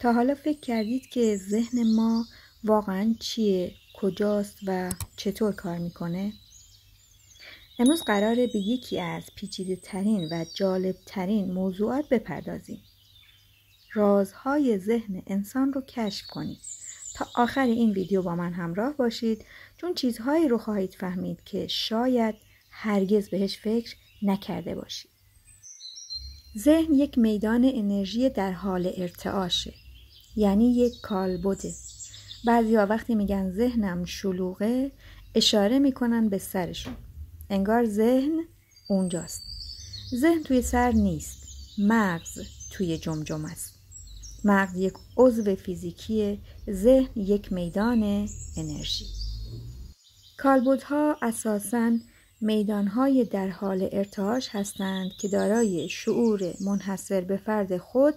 تا حالا فکر کردید که ذهن ما واقعاً چیه، کجاست و چطور کار میکنه؟ امروز قراره به یکی از پیچیده ترین و جالب ترین موضوعات بپردازیم. رازهای ذهن انسان رو کشف کنید. تا آخر این ویدیو با من همراه باشید چون چیزهایی رو خواهید فهمید که شاید هرگز بهش فکر نکرده باشید. ذهن یک میدان انرژی در حال ارتعاشه، یعنی یک کالبده. بعضیا وقتی میگن ذهنم شلوغه اشاره میکنن به سرشون، انگار ذهن اونجاست. ذهن توی سر نیست، مغز توی جمجمه است. مغز یک عضو فیزیکیه، ذهن یک میدان انرژی. کالبدها اساساً میدانهای در حال ارتعاش هستند که دارای شعور منحصر به فرد خود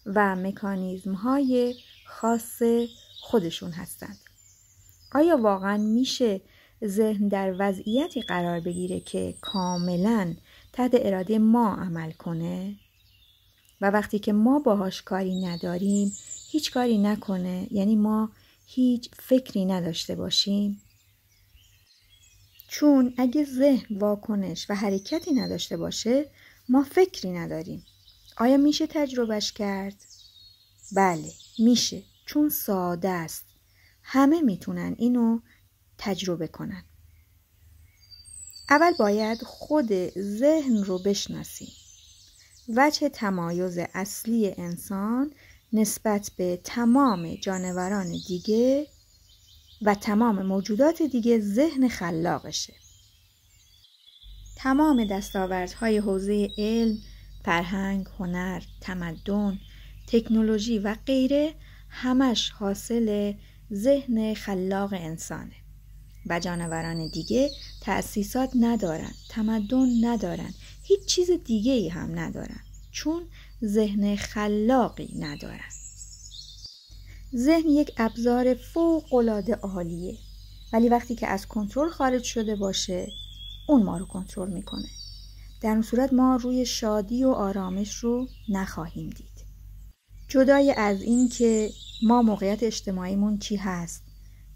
و مکانیزم‌های خاص خودشون هستند. آیا واقعاً میشه ذهن در وضعیتی قرار بگیره که کاملاً تحت اراده ما عمل کنه و وقتی که ما باهاش کاری نداریم هیچ کاری نکنه، یعنی ما هیچ فکری نداشته باشیم؟ چون اگه ذهن واکنش و حرکتی نداشته باشه ما فکری نداریم. آیا میشه تجربهش کرد؟ بله میشه، چون ساده است. همه میتونن اینو تجربه کنن. اول باید خود ذهن رو بشناسیم. وجه تمایز اصلی انسان نسبت به تمام جانوران دیگه و تمام موجودات دیگه ذهن خلاقشه. تمام دستاوردهای حوزه علم، فرهنگ، هنر، تمدن، تکنولوژی و غیره همش حاصل ذهن خلاق انسانه و جانوران دیگه تأسیسات ندارن، تمدن ندارن، هیچ چیز دیگه ای هم ندارن، چون ذهن خلاقی ندارن. ذهن یک ابزار فوق‌العاده عالیه، ولی وقتی که از کنترل خارج شده باشه اون ما رو کنترل میکنه. در اون صورت ما روی شادی و آرامش رو نخواهیم دید. جدای از این که ما موقعیت اجتماعیمون چی هست،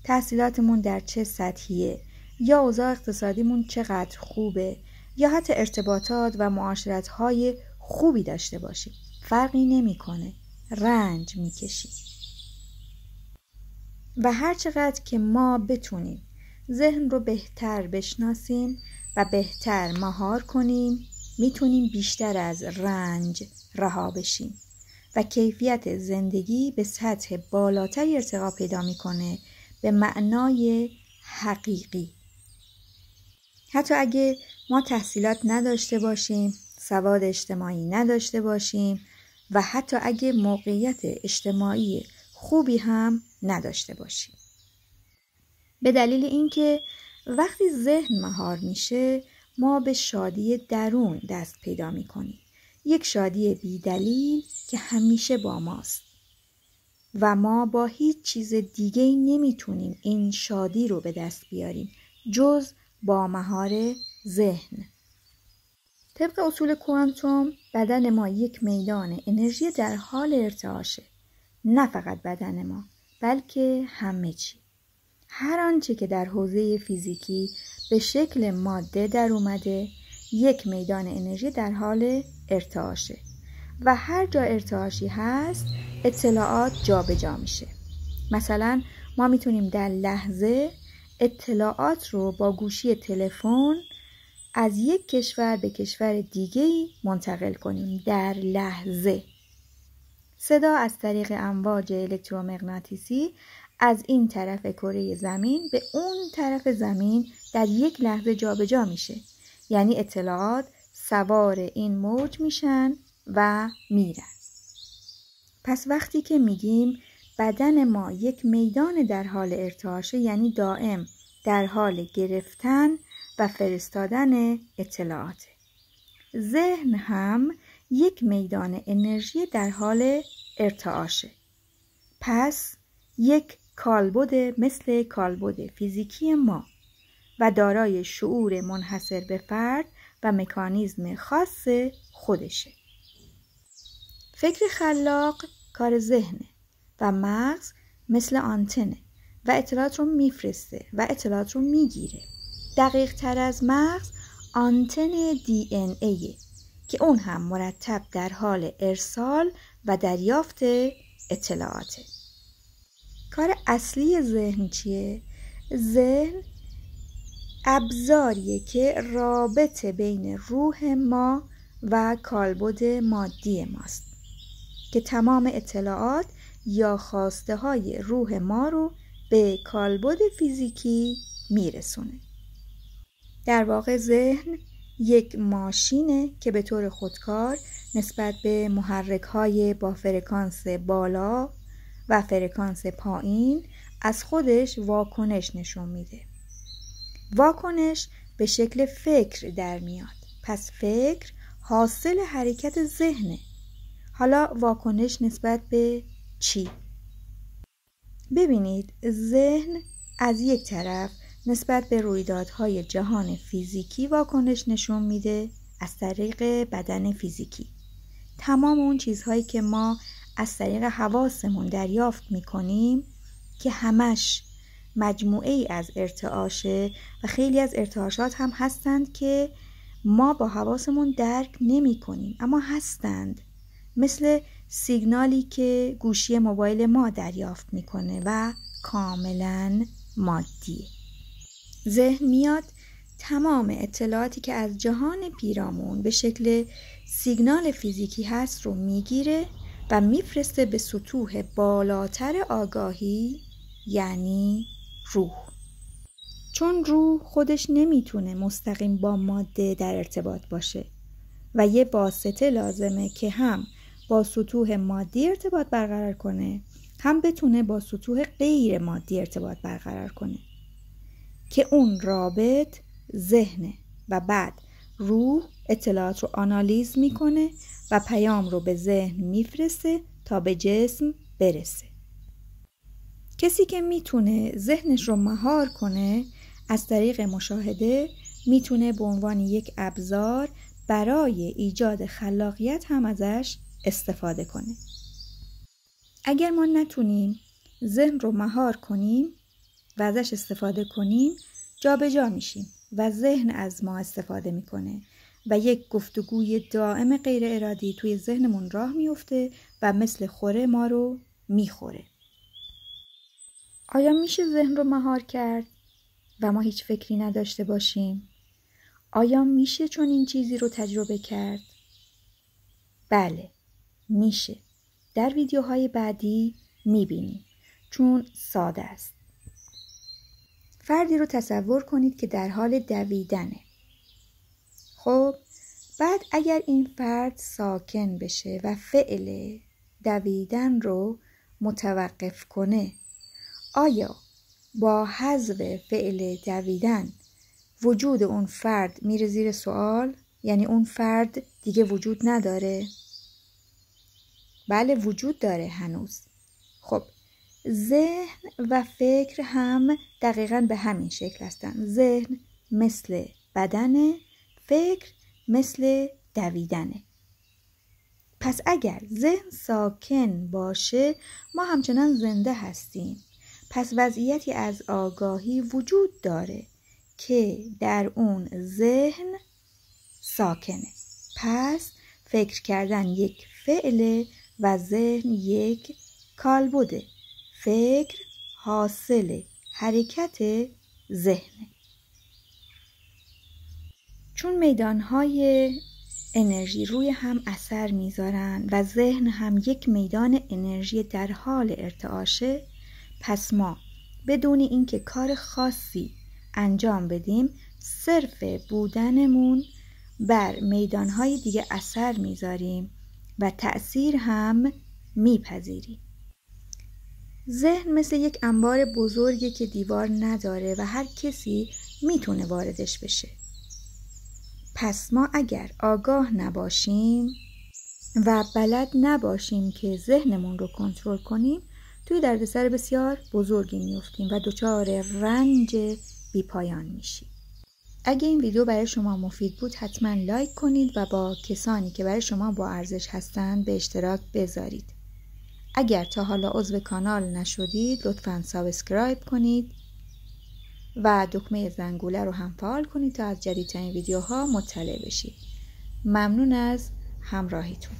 تحصیلاتمون در چه سطحیه، یا اوضاع اقتصادیمون چقدر خوبه، یا حتی ارتباطات و معاشرت‌های خوبی داشته باشیم، فرقی نمیکنه، رنج میکشیم. و هر چقدر که ما بتونیم ذهن رو بهتر بشناسیم و بهتر مهار کنیم میتونیم بیشتر از رنج رها بشیم و کیفیت زندگی به سطح بالاتری ارتقا پیدا میکنه به معنای حقیقی. حتی اگه ما تحصیلات نداشته باشیم، سواد اجتماعی نداشته باشیم و حتی اگه موقعیت اجتماعی خوبی هم نداشته باشیم. به دلیل اینکه وقتی ذهن مهار میشه ما به شادی درون دست پیدا میکنیم، یک شادی بی دلیل که همیشه با ماست و ما با هیچ چیز دیگه‌ای نمیتونیم این شادی رو به دست بیاریم جز با مهار ذهن. طبق اصول کوانتوم بدن ما یک میدان انرژی در حال ارتعاشه. نه فقط بدن ما بلکه همه چی. هر آنچه که در حوزه فیزیکی به شکل ماده در اومده یک میدان انرژی در حال ارتعاشه و هر جا ارتعاشی هست اطلاعات جابجا میشه. مثلا ما میتونیم در لحظه اطلاعات رو با گوشی تلفن از یک کشور به کشور دیگه‌ای منتقل کنیم در لحظه. صدا از طریق امواج الکترومغناطیسی از این طرف کره زمین به اون طرف زمین در یک لحظه جابجا میشه، یعنی اطلاعات سوار این موج میشن و میرن. پس وقتی که میگیم بدن ما یک میدان در حال ارتعاشه، یعنی دائم در حال گرفتن و فرستادن اطلاعات. ذهن هم یک میدان انرژی در حال ارتعاشه. پس یک کالبد مثل کالبد فیزیکی ما و دارای شعور منحصر به فرد و مکانیزم خاص خودشه. فکر خلاق کار ذهنه و مغز مثل آنتنه و اطلاعات رو میفرسته و اطلاعات رو میگیره. دقیق تر از مغز آنتن DNA که اون هم مرتب در حال ارسال و دریافت اطلاعاته. کار اصلی ذهن چیه؟ ذهن ابزاریه که رابطه بین روح ما و کالبد مادی ماست که تمام اطلاعات یا خواسته های روح ما رو به کالبد فیزیکی میرسونه. در واقع ذهن یک ماشینه که به طور خودکار نسبت به محرک های با فرکانس بالا و فرکانس پایین از خودش واکنش نشون میده. واکنش به شکل فکر در میاد. پس فکر حاصل حرکت ذهنه. حالا واکنش نسبت به چی؟ ببینید، ذهن از یک طرف نسبت به رویدادهای جهان فیزیکی واکنش نشون میده از طریق بدن فیزیکی. تمام اون چیزهایی که ما از طریق حواسمون دریافت میکنیم که همش مجموعه ای از ارتعاشه و خیلی از ارتعاشات هم هستند که ما با حواسمون درک نمی کنیم اما هستند، مثل سیگنالی که گوشی موبایل ما دریافت میکنه و کاملا مادیه. ذهن میاد تمام اطلاعاتی که از جهان پیرامون به شکل سیگنال فیزیکی هست رو میگیره و میفرسته به سطوح بالاتر آگاهی، یعنی روح. چون روح خودش نمیتونه مستقیم با ماده در ارتباط باشه و یه واسطه لازمه که هم با سطوح مادی ارتباط برقرار کنه، هم بتونه با سطوح غیر مادی ارتباط برقرار کنه که اون رابط ذهنه و بعد روح اطلاعات رو آنالیز میکنه و پیام رو به ذهن میفرسته تا به جسم برسه. کسی که میتونه ذهنش رو مهار کنه از طریق مشاهده میتونه به عنوان یک ابزار برای ایجاد خلاقیت هم ازش استفاده کنه. اگر ما نتونیم ذهن رو مهار کنیم و ازش استفاده کنیم، جا به جا میشیم و ذهن از ما استفاده میکنه و یک گفتگوی دائم غیر ارادی توی ذهنمون راه میفته و مثل خوره ما رو میخوره. آیا میشه ذهن رو مهار کرد و ما هیچ فکری نداشته باشیم؟ آیا میشه چون این چیزی رو تجربه کرد؟ بله، میشه. در ویدیوهای بعدی میبینیم چون ساده است. فردی رو تصور کنید که در حال دویدنه. خب بعد اگر این فرد ساکن بشه و فعل دویدن رو متوقف کنه، آیا با حذف فعل دویدن وجود اون فرد میره زیر سوال؟ یعنی اون فرد دیگه وجود نداره؟ بله وجود داره هنوز. خب ذهن و فکر هم دقیقاً به همین شکل هستن. ذهن مثل بدنه، فکر مثل دویدنه. پس اگر ذهن ساکن باشه ما همچنان زنده هستیم. پس وضعیتی از آگاهی وجود داره که در اون ذهن ساکنه. پس فکر کردن یک فعله و ذهن یک کالبده. فکر حاصل حرکت ذهنه. چون میدانهای انرژی روی هم اثر میذارن و ذهن هم یک میدان انرژی در حال ارتعاشه، پس ما بدون اینکه کار خاصی انجام بدیم صرف بودنمون بر میدانهای دیگه اثر میذاریم و تأثیر هم میپذیریم. ذهن مثل یک انبار بزرگی که دیوار نداره و هر کسی میتونه واردش بشه. پس ما اگر آگاه نباشیم و بلد نباشیم که ذهنمون رو کنترل کنیم، توی دردسر بسیار بزرگی میفتیم و دچار رنج بی‌پایان میشیم. اگه این ویدیو برای شما مفید بود حتما لایک کنید و با کسانی که برای شما با ارزش هستند به اشتراک بذارید. اگر تا حالا عضو کانال نشدید لطفاً سابسکرایب کنید و دکمه زنگوله رو هم فعال کنید تا از جدیدترین ویدیوها مطلع بشید. ممنون از همراهیتون.